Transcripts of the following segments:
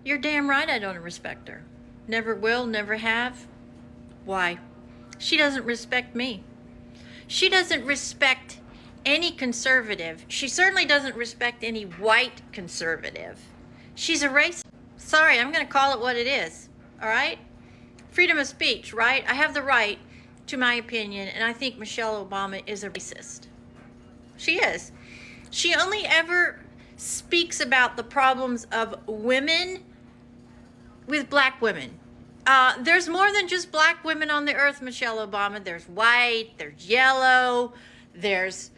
You're damn right I don't respect her. Never will, never have. Why? She doesn't respect me. She doesn't respect any conservative. She certainly doesn't respect any white conservative. She's a racist. Sorry, I'm going to call it what it is. All right? Freedom of speech, right? I have the right to my opinion, and I think Michelle Obama is a racist. She is. She only ever speaks about the problems of women with black women. There's more than just black women on the earth, Michelle Obama. There's white, there's yellow, there's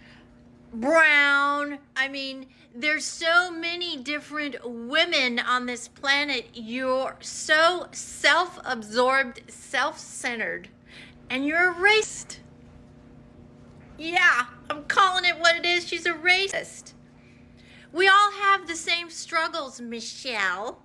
brown. I mean, there's so many different women on this planet. You're so self-absorbed, self-centered, and you're a racist. Yeah, I'm calling it what it is. She's a racist. We all have the same struggles, Michelle.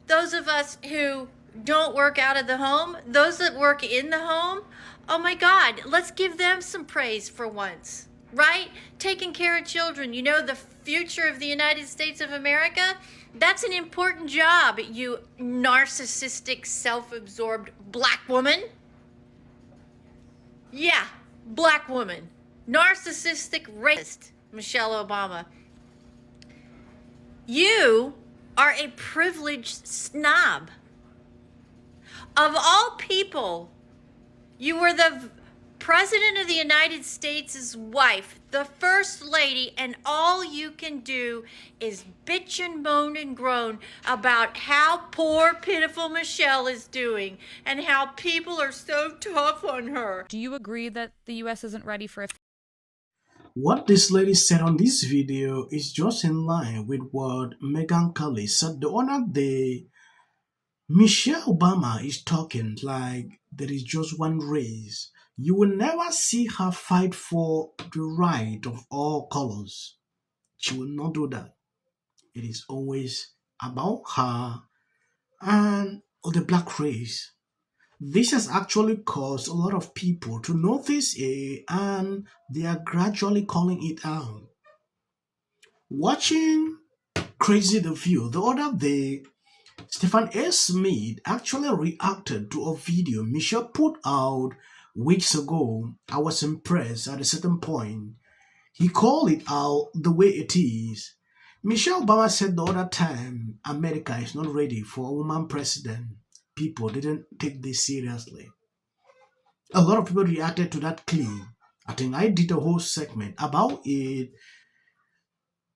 Those of us who don't work out of the home, those that work in the home, oh my God, let's give them some praise for once, right? Taking care of children, you know, the future of the United States of America, that's an important job, you narcissistic, self-absorbed black woman. Yeah, black woman, narcissistic, racist, Michelle Obama. You are a privileged snob. Of all people, you were the President of the United States' wife, the First Lady, and all you can do is bitch and moan and groan about how poor, pitiful Michelle is doing and how people are so tough on her. Do you agree that the US isn't ready for a What this lady said on this video is just in line with what Megan Kelly said the other day. Michelle Obama is talking like there is just one race. You will never see her fight for the right of all colors. She will not do that. It is always about her and the black race. This has actually caused a lot of people to notice it and they are gradually calling it out. Watching Crazy the View the other day, Stephen A. Smith actually reacted to a video Michelle put out weeks ago. I was impressed at a certain point. He called it out the way it is. Michelle Obama said the other time America is not ready for a woman president. People didn't take this seriously. A lot of people reacted to that claim. I think I did a whole segment about it.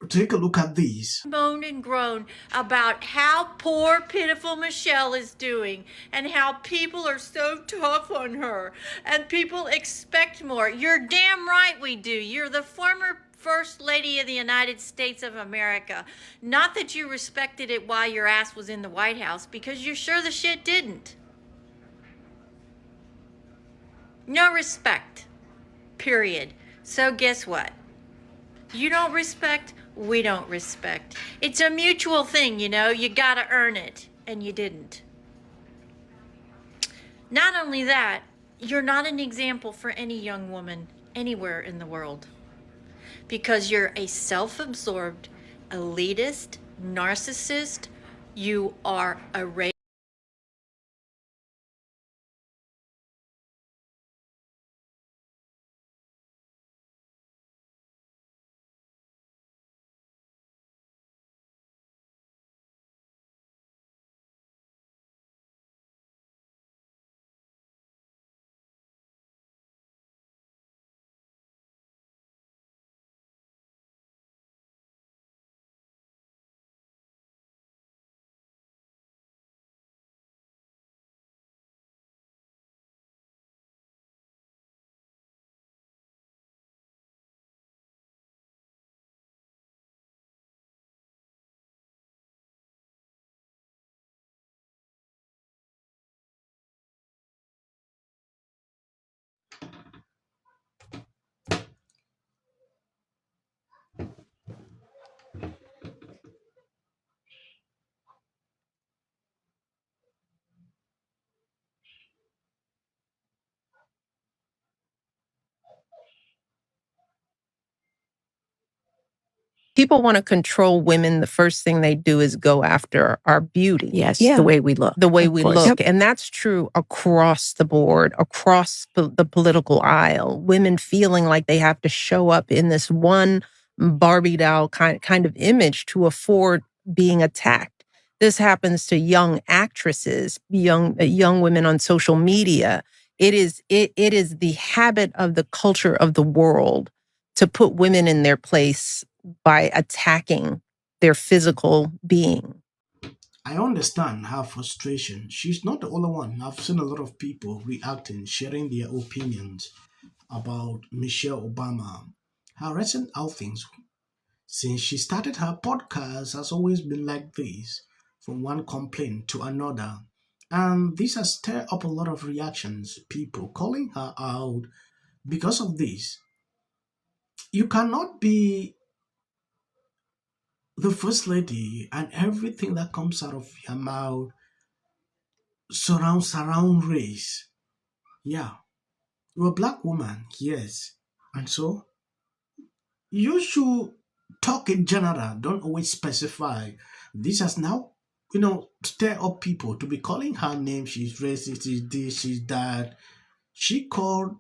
Take a look at this. Moan and groan about how poor, pitiful Michelle is doing and how people are so tough on her and people expect more. You're damn right we do. You're the former First Lady of the United States of America. Not that you respected it while your ass was in the White House, because you sure the shit didn't. No respect. Period. So guess what? You don't respect, we don't respect. It's a mutual thing, you know. You gotta earn it, and you didn't. Not only that, you're not an example for any young woman anywhere in the world, because you're a self-absorbed, elitist, narcissist. You are a people want to control women, the first thing they do is go after our beauty. Yes, the way we look. The way we look. Yep. And that's true across the board, across the political aisle. Women feeling like they have to show up in this one Barbie doll kind of image to afford being attacked. This happens to young actresses, young women on social media. It is the habit of the culture of the world to put women in their place by attacking their physical being. I understand her frustration. She's not the only one. I've seen a lot of people reacting, sharing their opinions about Michelle Obama. Her recent outings since she started her podcast has always been like this, from one complaint to another. And this has stirred up a lot of reactions, people calling her out because of this. You cannot be the first lady and everything that comes out of your mouth surround race. Yeah, you're a black woman, yes. And so you should talk in general, don't always specify. This has now, stir up people to be calling her name. She's racist, she's this, she's that. She called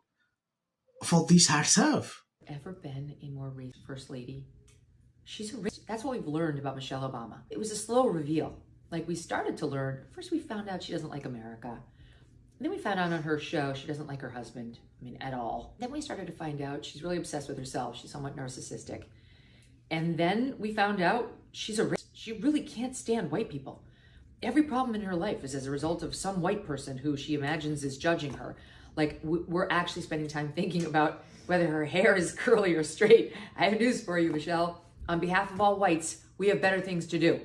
for this herself. Ever been a more racist first lady? She's a racist. That's what we've learned about Michelle Obama. It was a slow reveal. Like, we started to learn. First, we found out she doesn't like America. And then we found out on her show she doesn't like her husband, at all. Then we started to find out she's really obsessed with herself. She's somewhat narcissistic. And then we found out she's a racist. She really can't stand white people. Every problem in her life is as a result of some white person who she imagines is judging her. Like, we're actually spending time thinking about whether her hair is curly or straight. I have news for you, Michelle. On behalf of all whites, we have better things to do.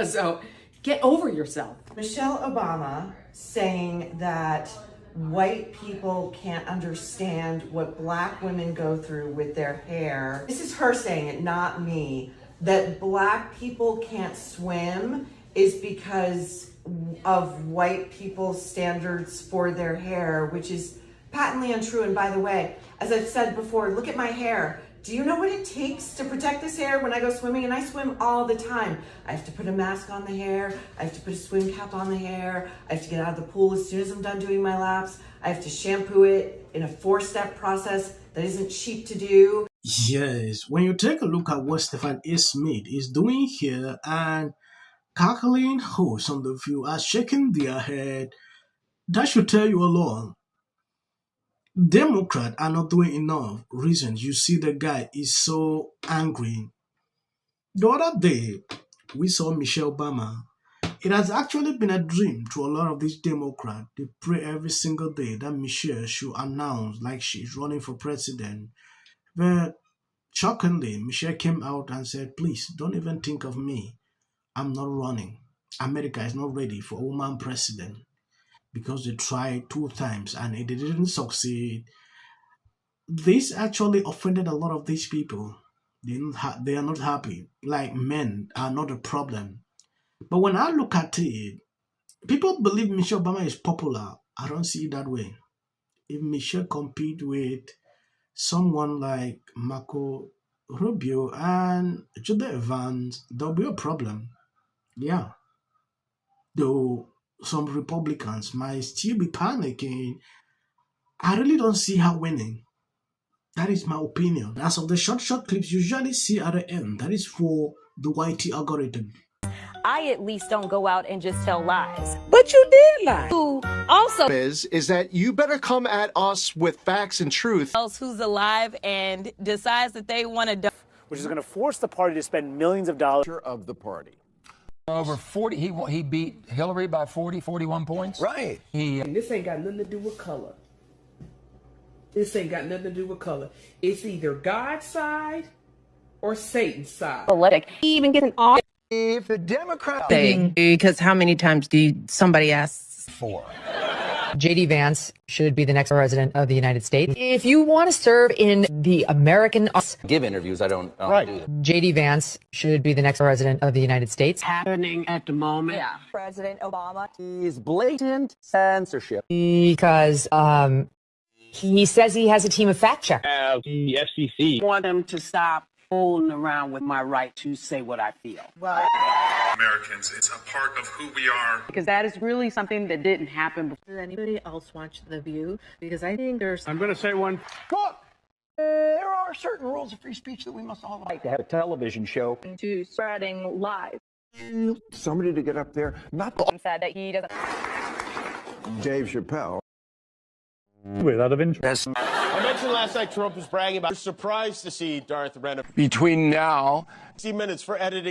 So get over yourself. Michelle Obama saying that white people can't understand what black women go through with their hair. This is her saying it, not me. That black people can't swim is because of white people's standards for their hair, which is patently untrue. And by the way, as I've said before, look at my hair. Do you know what it takes to protect this hair when I go swimming? And I swim all the time. I have to put a mask on the hair. I have to put a swim cap on the hair. I have to get out of the pool as soon as I'm done doing my laps. I have to shampoo it in a 4-step process that isn't cheap to do. Yes, when you take a look at what Stephen A. Smith is doing here and cackling hosts on The View are shaking their head, that should tell you alone. Democrats are not doing enough. Reasons you see the guy is so angry. The other day, we saw Michelle Obama. It has actually been a dream to a lot of these Democrats. They pray every single day that Michelle should announce like she's running for president. But shockingly, Michelle came out and said, please don't even think of me. I'm not running. America is not ready for a woman president. Because they tried 2 times and it didn't succeed. This actually offended a lot of these people. They are not happy. Like, men are not a problem. But when I look at it, people believe Michelle Obama is popular. I don't see it that way. If Michelle compete with someone like Marco Rubio and Jude Evans, there'll be a problem. Yeah. Though some Republicans might still be panicking, I really don't see her winning. That is my opinion. As of the short clips you usually see at the end, that is for the YT algorithm. I at least don't go out and just tell lies. But you did lie. Who also is that you better come at us with facts and truth. else who's alive and decides that they want to which is going to force the party to spend millions of dollars Of the party. Over 40, he beat Hillary by 41 points. Right. And this ain't got nothing to do with color. This ain't got nothing to do with color. It's either God's side or Satan's side. politic. He even get an off. If the Democrats Because how many times do somebody asks? 4. J.D. Vance should be the next president of the United States. If you want to serve in the American... Give interviews, I don't do that. J.D. Vance should be the next president of the United States. Happening at the moment. Yeah. President Obama. Is blatant censorship. Because he says he has a team of fact checkers. the FCC Want them to stop fooling around with my right to say what I feel. Well, Americans, it's a part of who we are. Because that is really something that didn't happen before. Does anybody else watch The View? Because I think there's... I'm going to say one. Look, there are certain rules of free speech that we must all like To have a television show. To spreading lies. Somebody to get up there, not said that he doesn't. Dave Chappelle. Without of interest. I mentioned last night Trump was bragging about. Surprised to see Darth Renner. Between now. 60 minutes for editing.